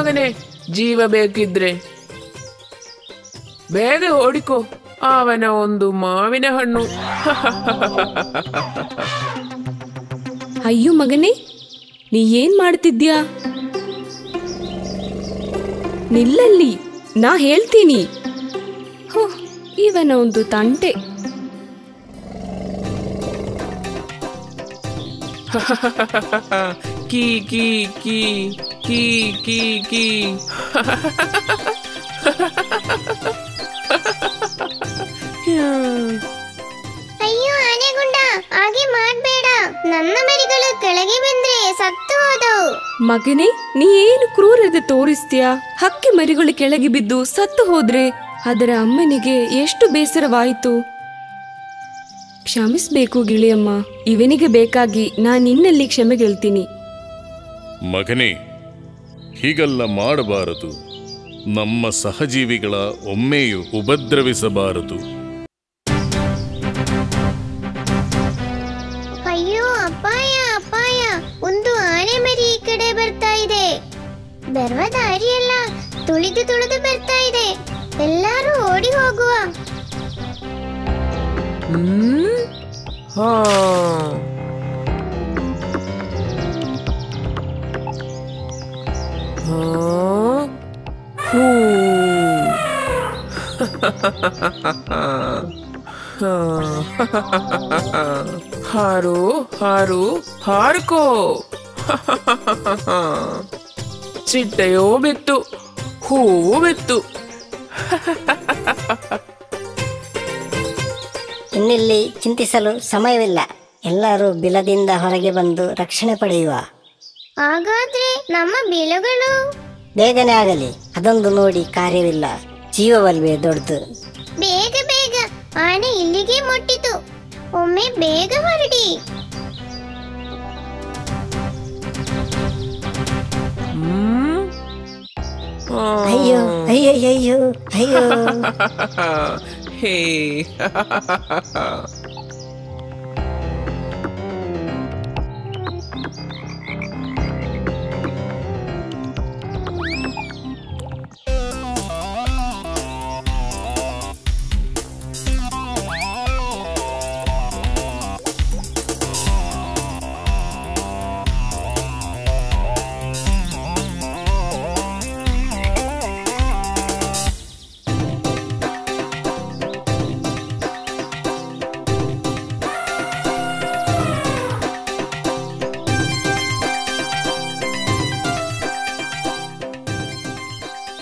ಮಗನೇ, ಜೀವ ಬೇಕಿದ್ರೆ ಬೇಗ ಓಡಿಕೋ. ಅವನ ಒಂದು ಮಾವಿನ ಹಣ್ಣು. ಅಯ್ಯೋ ಮಗನೇ, ನೀ ಏನ್ ಮಾಡ್ತಿದ್ಯಾ? ನಿಲ್ಲಲ್ಲಿ, ನಾ ಹೇಳ್ತೀನಿ. ಹೋ, ಇವನ ಒಂದು ತಂಟೆ. ಕೀ ಕೀ ಕೀ ಕೀ ಕೀ ಕೀ. ಅಯ್ಯೋ ಆನೆಗುಂಡ, ಹಾಗೆ ಮಾಡ್ಬೇಡ. ನನ್ನ ಮರಿಗಳು ಕೆಳಗೆ ಬಂದ್ರೆ ಸತ್ತು ಹೋದವು. ಮಗನೇ, ನೀ ಏನು ಕ್ರೂರತೆ ತೋರಿಸ್ತೀಯಾ? ಹಕ್ಕಿ ಮರಿಗಳು ಕೆಳಗೆ ಬಿದ್ದು ಸತ್ತು ಹೋದ್ರೆ ಅದರ ಅಮ್ಮನಿಗೆ ಎಷ್ಟು ಬೇಸರವಾಯಿತು. ಕ್ಷಮಿಸ್ಬೇಕು ಗಿಳಿಯಮ್ಮ, ಇವನಿಗೆ ಬೇಕಾಗಿ ನಾನು ನಿನ್ನಲ್ಲಿ ಕ್ಷಮೆ ಕೇಳ್ತೀನಿ. ಮಗನೇ, ಹೀಗೆಲ್ಲ ಮಾಡಬಾರದು. ನಮ್ಮ ಸಹಜೀವಿಗಳ ಒಮ್ಮೆಯೂ ಉಪದ್ರವಿಸಬಾರದು. ಅಯ್ಯೋ ಅಪಾಯ ಅಪಾಯ, ಒಂದು ಆನೆ ಮರಿ ಈ ಕಡೆ ಬರ್ತಾ ಇದೆ. ಬರುವ ದಾರಿಯೆಲ್ಲ ತುಳಿದು ತುಳಿದು ಬರ್ತಾ ಇದೆ. ಎಲ್ಲರೂ ಓಡಿ ಹೋಗುವ. ಹಾ, ಹಾರು ಹಾರು ಹಾರ್ಕೋ. ಚಿಟ್ಟೆಯೋ ಬಿತ್ತು, ಹೂವು ಬಿತ್ತು. ಇನ್ನಿಲ್ಲಿ ಚಿಂತಿಸಲು ಸಮಯವಿಲ್ಲ. ಎಲ್ಲರೂ ಬಿಲದಿಂದ ಹೊರಗೆ ಬಂದು ರಕ್ಷಣೆ ಪಡೆಯುವ. ಹಾಗಾದ್ರೆ ನಮ್ಮ ಬಿಲಗಳು? ಬೇಗನೆ ಆಗಲಿ, ಅದೊಂದು ನೋಡಿ ಕಾರ್ಯವಿಲ್ಲ. ಜೀವವಲ್ವೇ ದೊಡ್ಡದು. ಬೇಗ ಬೇಗ, ಆನೆ ಇಲ್ಲಿಗೆ ಮುಟ್ಟಿತು. ಒಮ್ಮೆ ಬೇಗ ಹೊರಡಿ. ಅಯ್ಯೋ ಅಯ್ಯೋ ಅಯ್ಯೋ ಅಯ್ಯೋ. ಹೇ,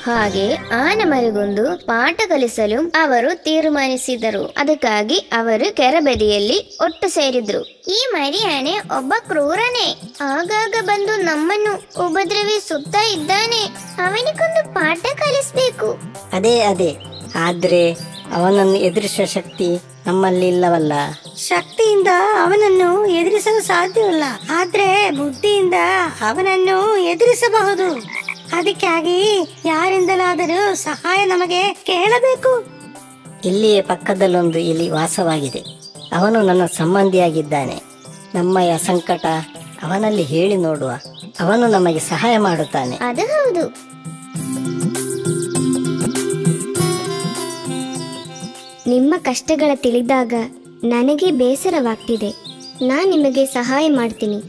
ಹಾಗೆ ಆನೆ ಮರಿಗೊಂದು ಪಾಠ ಕಲಿಸಲು ಅವರು ತೀರ್ಮಾನಿಸಿದರು. ಅದಕ್ಕಾಗಿ ಅವರು ಕೆರೆಬದಿಯಲ್ಲಿ ಒಟ್ಟು ಸೇರಿದ್ರು. ಈ ಮರಿ ಆನೆ ಒಬ್ಬ ಕ್ರೂರನೇ. ಆಗಾಗ ಬಂದು ನಮ್ಮನ್ನು ಉಪದ್ರವಿಸುತ್ತಾ ಇದ್ದಾನೆ. ಅವನಿಗೊಂದು ಪಾಠ ಕಲಿಸ್ಬೇಕು. ಅದೇ ಅದೇ, ಆದ್ರೆ ಅವನನ್ನು ಎದುರಿಸುವ ಶಕ್ತಿ ನಮ್ಮಲ್ಲಿ ಇಲ್ಲವಲ್ಲ. ಶಕ್ತಿಯಿಂದ ಅವನನ್ನು ಎದುರಿಸಲು ಸಾಧ್ಯವಿಲ್ಲ, ಆದ್ರೆ ಬುದ್ಧಿಯಿಂದ ಅವನನ್ನು ಎದುರಿಸಬಹುದು. ಅದಕ್ಕಾಗಿ ಯಾರಿಂದಲಾದರೂ ಸಹಾಯ ನಮಗೆ ಕೇಳಬೇಕು. ಇಲ್ಲಿಯೇ ಪಕ್ಕದಲ್ಲೊಂದು ಇಲಿ ವಾಸವಾಗಿದೆ. ಅವನು ನನ್ನ ಸಂಬಂಧಿಯಾಗಿದ್ದಾನೆ. ನಮ್ಮಯ ಸಂಕಟ ಅವನಲ್ಲಿ ಹೇಳಿ ನೋಡುವ. ಅವನು ನಮಗೆ ಸಹಾಯ ಮಾಡುತ್ತಾನೆ. ಅದು ಹೌದು. ನಿಮ್ಮ ಕಷ್ಟಗಳ ತಿಳಿದಾಗ ನನಗೆ ಬೇಸರವಾಗ್ತಿದೆ. ನಾನು ನಿಮಗೆ ಸಹಾಯ ಮಾಡ್ತೀನಿ.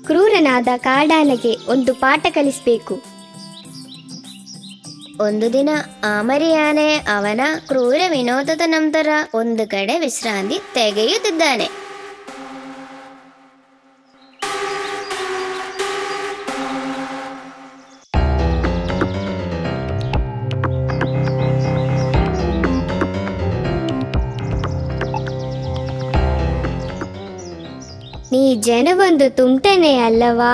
ಕ್ರೂರನಾದ ಕಾಡಾನೆಗೆ ಒಂದು ಪಾಠ ಕಲಿಸ್ಬೇಕು. ಒಂದು ದಿನ ಆ ಮರಿ ಆನೆ ಅವನ ಕ್ರೂರ ವಿನೋದದ ನಂತರ ಒಂದು ಕಡೆ ವಿಶ್ರಾಂತಿ ತೆಗೆಯುತ್ತಿದ್ದಾನೆ. ನೀ ಜನವೊಂದು ತುಂಟನೆ ಅಲ್ಲವಾ?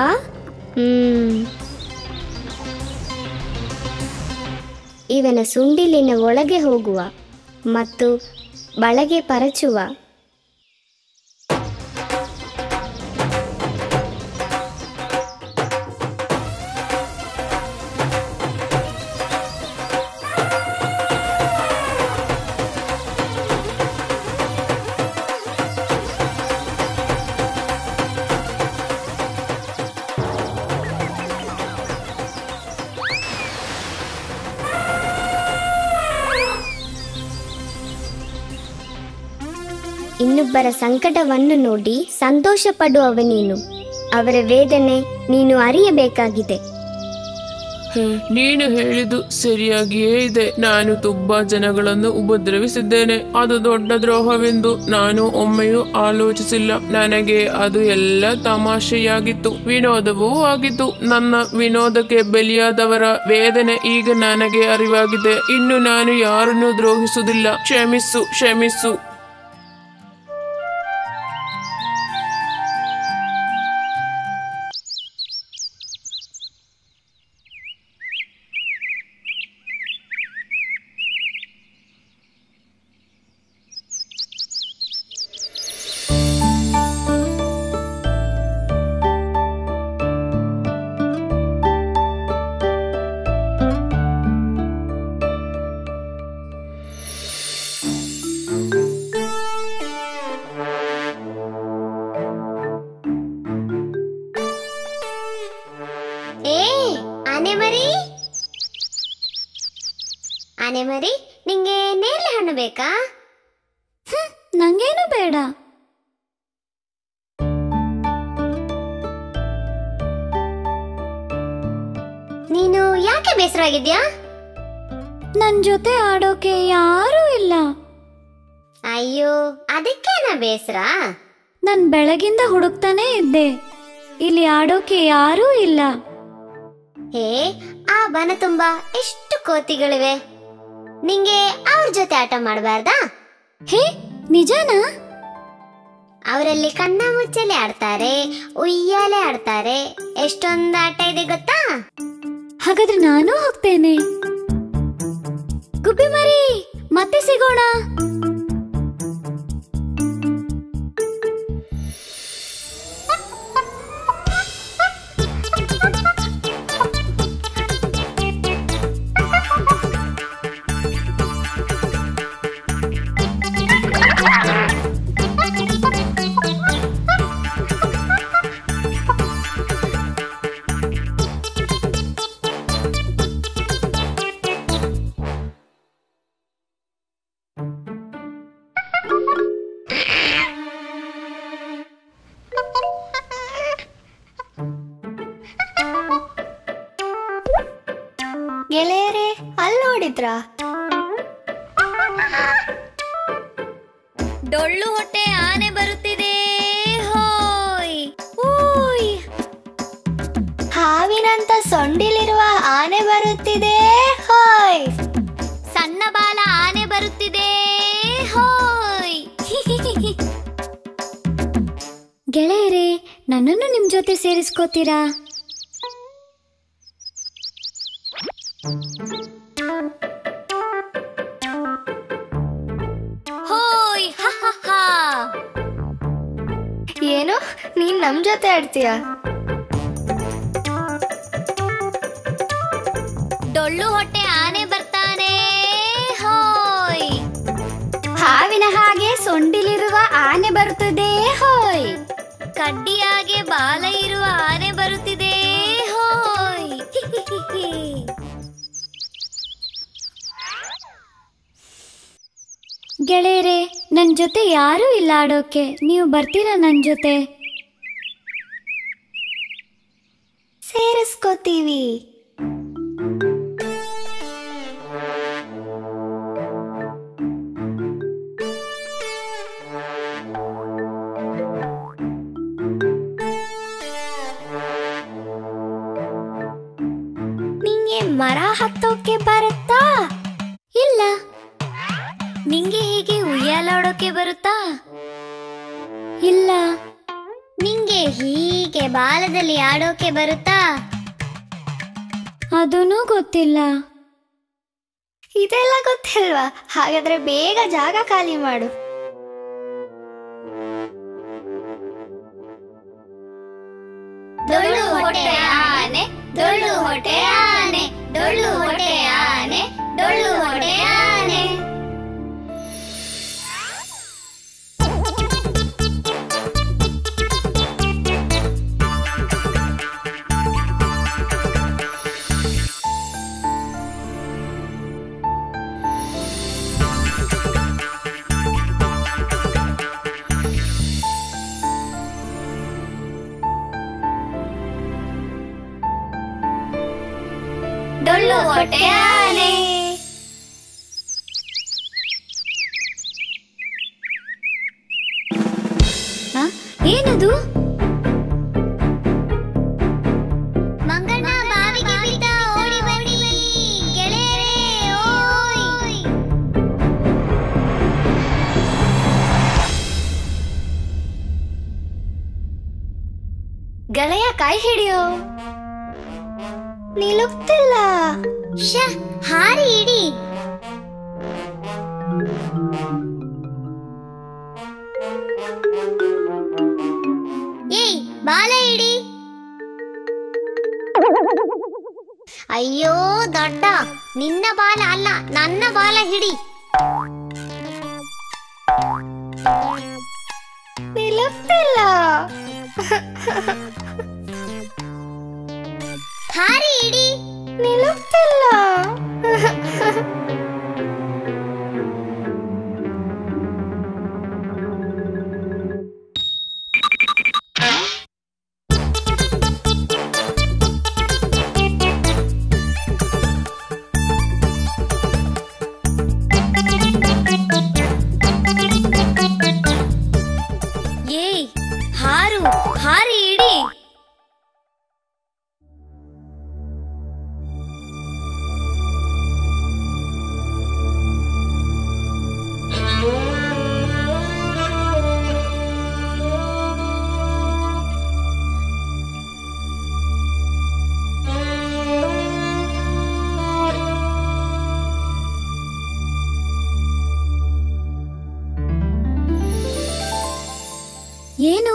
ಇವನ ಸುಂಡಿಲಿನ ಒಳಗೆ ಹೋಗುವ ಮತ್ತು ಬಳಗೆ ಪರಚುವ. ಇನ್ನೊಬ್ಬರ ಸಂಕಟವನ್ನು ನೋಡಿ ಸಂತೋಷ ಪಡುವವ ನೀನು. ಅವರ ವೇದನೆ ನೀನು ಅರಿಯಬೇಕಾಗಿದೆ. ನೀನು ಹೇಳಿದ್ದು ಸರಿಯಾಗಿಯೇ ಇದೆ. ನಾನು ತುಂಬಾ ಜನಗಳನ್ನು ಉಪದ್ರವಿಸಿದ್ದೇನೆ. ಅದು ದೊಡ್ಡ ದ್ರೋಹವೆಂದು ನಾನು ಒಮ್ಮೆಯೂ ಆಲೋಚಿಸಿಲ್ಲ. ನನಗೆ ಅದು ಎಲ್ಲ ತಮಾಷೆಯಾಗಿತ್ತು, ವಿನೋದವೂ ಆಗಿತ್ತು. ನನ್ನ ವಿನೋದಕ್ಕೆ ಬಲಿಯಾದವರ ವೇದನೆ ಈಗ ನನಗೆ ಅರಿವಾಗಿದೆ. ಇನ್ನು ನಾನು ಯಾರನ್ನೂ ದ್ರೋಹಿಸುವುದಿಲ್ಲ. ಕ್ಷಮಿಸು, ಕ್ಷಮಿಸು. ಆನೆ ಮರಿ, ನಿಂಗೆ ನೇರಳೆ ಹಣ್ಣು ಬೇಕಾ? ನಂಗೇನು ಬೇಡ. ನೀನು ಯಾಕೆ ಬೇಸರವಾಗಿದ್ಯಾ? ನನ್ ಜೊತೆ ಆಡೋಕೆ ಯಾರೂ ಇಲ್ಲ. ಅಯ್ಯೋ, ಅದಕ್ಕೇನ ಬೇಸರ? ನನ್ ಬೆಳಗಿಂದ ಹುಡುಕ್ತಾನೆ ಇದ್ದೆ, ಇಲ್ಲಿ ಆಡೋಕೆ ಯಾರೂ ಇಲ್ಲ. ಹೇ, ಆ ಬನ ತುಂಬಾ ಎಷ್ಟು ಕೋತಿಗಳಿವೆ. ನಿಂಗೆ ಅವ್ರ ಜೊತೆ ಆಟ ಮಾಡಬಾರ್ದಾ? ಹೇ, ನಿಜನಾ? ಅವರಲ್ಲಿ ಕಣ್ಣ ಮುಚ್ಚಲೆ ಆಡ್ತಾರೆ, ಉಯ್ಯಾಲೆ ಆಡ್ತಾರೆ. ಎಷ್ಟೊಂದು ಆಟ ಇದೆ ಗೊತ್ತಾ? ಹಾಗಾದ್ರೆ ನಾನು ಹೋಗ್ತೇನೆ. ಗುಬ್ಬಿ ಮರಿ, ಮತ್ತೆ ಸಿಗೋಣ. ಗೆಳೆಯರೇ, ಅಲ್ಲಿ ನೋಡಿದ್ರಾ? ಡೊಳ್ಳು ಹೊಟ್ಟೆ ಆನೆ ಬರುತ್ತಿದೆ. ಹೋಯ್ ಓಯ್. ಹಾವಿನಂತ ಸೊಂಡಿಲಿರುವ ಆನೆ ಬರುತ್ತಿದೆ. ಹೋಯ್. ಸಣ್ಣ ಬಾಲ ಆನೆ ಬರುತ್ತಿದೆ. ಹೋಯ್. ಗೆಳೆಯರೇ, ನನ್ನನ್ನು ನಿಮ್ ಜೊತೆ ಸೇರಿಸ್ಕೋತೀರಾ? ಹೋಯ್. ಏನು, ನೀನ್ ನಮ್ ಜೊತೆ ಆಡ್ತೀಯ? ಡೊಳ್ಳು ಹೊಟ್ಟೆ ಆನೆ ಬರ್ತಾನೆ. ಹೋಯ್. ಹಾವಿನ ಹಾಗೆ ಸೊಂಡಿಲಿರುವ ಆನೆ ಬರುತ್ತದೆ. ಹೋಯ್. ಕಡ್ಡಿಯಾಗೆ ಬಾಲ ಇರುವ ಆನೆ ಬರುತ್ತಿದೆ. ಹೋಯ್. ಗೆಳೆಯರೇ, ನನ್ ಜೊತೆ ಯಾರೂ ಇಲ್ಲ ಆಡೋಕೆ. ನೀವು ಬರ್ತೀರಾ ನನ್ ಜೊತೆ? ಸೇರಿಸ್ಕೋತೀವಿ. ನಿಂಗೆ ಮರ ಹತ್ತೋಕೆ ಬರುತ್ತಾ? ಇಲ್ಲ. ನಿಂಗೆ ಹೀಗೆ ಉಯ್ಯಾಲಾಡೋಕೆ ಬರುತ್ತಾ? ಇಲ್ಲ. ನಿಂಗೆ ಹೀಗೆ ಬಾಲದಲ್ಲಿ ಆಡೋಕೆ ಬರುತ್ತಾ? ಅದೂ ಗೊತ್ತಿಲ್ಲ. ಇದೆಲ್ಲ ಗೊತ್ತಿಲ್ವಾ? ಹಾಗಾದ್ರೆ ಬೇಗ ಜಾಗ ಖಾಲಿ ಮಾಡು. ಡೊಳ್ಳು ಹೊಟ್ಟೆ ಆನೆ, ಡೊಳ್ಳು ಹೊಟ್ಟೆ ಆನೆ, ಡೊಳ್ಳು ಹೊಟ್ಟೆ ಆನೆ, ಡೊಳ್ಳು ಹೊಟ್ಟೆ ಆನೆ. ಡೊಳ್ಳು ಹೊಟ್ಟೆ ಆನೆ. ಏನದು? ಮಂಗಣ್ಣ ಬಾವಿಗೆ ಬಿದ್ದ, ಓಡಿ ಬನ್ನಿ ಗೆಳೆಯರೇ, ಓಯ್. ಗೆಳೆಯ ಕೈ ಹಿಡಿಯೋ. ನಿಲುಕ್ತಿಲ್ಲ. ಹಾರಿ ಇಡಿ. ಏಯ್ ಬಾಲ ಇಡಿ. ಅಯ್ಯೋ ದೊಡ್ಡ, ನಿನ್ನ ಬಾಲ ಅಲ್ಲ, ನನ್ನ ಬಾಲ ಹಿಡಿ. ನಿಲುಕ್ತಿಲ್ಲ. ಹಾರಿ ಇಡಿ. ನಿಲುಕ್ತಿಲ್ಲ. ಏಯ್ ಹಾರು, ಹಾರಿ ಇಡಿ. ಏನು?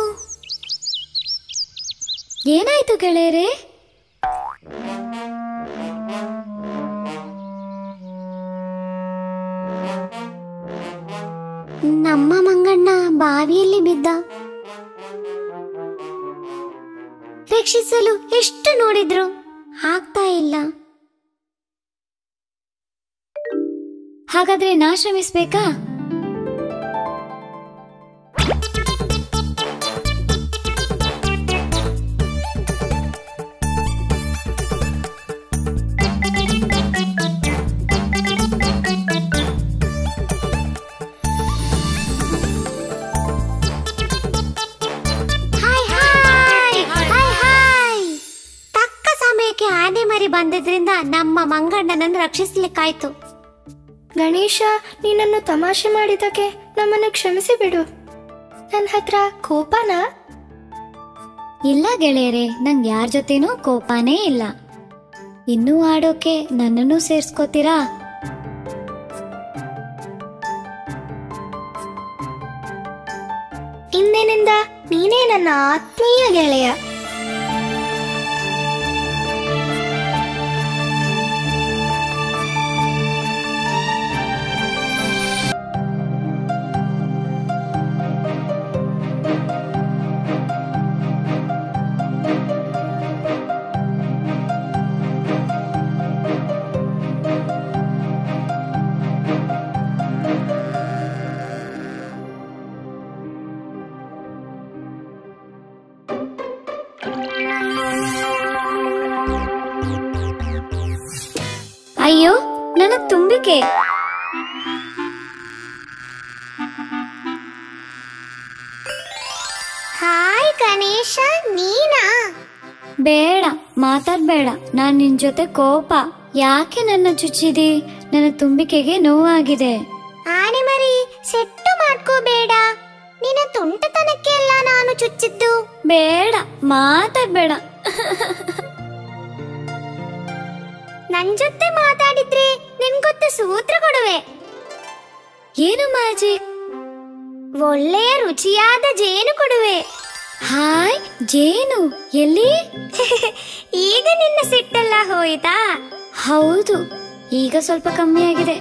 ಏನಾಯ್ತು ಗೆಳೆಯರೇ? ನಮ್ಮ ಮಂಗಣ್ಣ ಬಾವಿಯಲ್ಲಿ ಬಿದ್ದ. ರಕ್ಷಿಸಲು ಎಷ್ಟು ನೋಡಿದ್ರು ಆಗ್ತಾ ಇಲ್ಲ. ಹಾಗಾದ್ರೆ ನಾ ಶ್ರಮಿಸ್ಬೇಕಾ? ಆನೆ ಮರಿ ಬಂದಿದ್ರಿಂದ ನಮ್ಮ ಮಂಗಣ್ಣನನ್ನು ರಕ್ಷಿಸ್ಲಿಕ್ಕಾಯ್ತು. ಗಣೇಶ, ನೀನನ್ನು ತಮಾಷೆ ಮಾಡಿದಕ್ಕೆ ನಮ್ಮನ್ನು ಕ್ಷಮಿಸಿ ಬಿಡು. ನನ್ನ ಹತ್ರ ಕೋಪನಾ? ಇಲ್ಲ ಗೆಳೆಯರೇ, ನಂಗೆ ಯಾರ ಜೊತೆನೂ ಕೋಪನೇ ಇಲ್ಲ. ಇನ್ನೂ ಆಡೋಕೆ ನನ್ನನ್ನು ಸೇರ್ಸ್ಕೋತೀರಾ? ಇಂದಿನಿಂದ ನೀನೇ ನನ್ನ ಆತ್ಮೀಯ ಗೆಳೆಯ. ಅಯ್ಯೋ, ನನ್ನ ತುಂಬಿಕೆ. ಹಾಯ್ ಗಣೇಶ, ನೀನಾ? ಬೇಡ, ಮಾತಾಡ್ಬೇಡ. ನಾನ್ ನಿನ್ ಜೊತೆ ಕೋಪ. ಯಾಕೆ ನನ್ನ ಚುಚ್ಚಿದಿ? ನನ್ನ ತುಂಬಿಕೆಗೆ ನೋವಾಗಿದೆ. ಆನೆ ಮರಿ, ಸೆಟ್ಟು ಮಾಡ್ಕೋಬೇಡ. ನಿನ್ನ ತುಂಟತನಕ್ಕೆ ಅಲ್ಲ ನಾನು ಚುಚ್ಚಿದ್ದು. ಬೇಡ, ಮಾತಾಡ್ಬೇಡ. ನನ್ ಜೊತೆ ಮಾತಾಡಿದ್ರೆ ನಿನ್ಗೊತ್ತ ಸೂತ್ರ ಕೊಡುವೆ. ಏನು ಮ್ಯಾಜಿಕ್? ಒಳ್ಳೆಯ ರುಚಿಯಾದ ಜೇನು ಕೊಡುವೆ. ಹಾಯ್, ಜೇನು ಎಲ್ಲಿ? ಈಗ ನಿನ್ನ ಸಿಟ್ಟೆಲ್ಲ ಹೋಯ್ತಾ? ಹೌದು, ಈಗ ಸ್ವಲ್ಪ ಕಮ್ಮಿ ಆಗಿದೆ.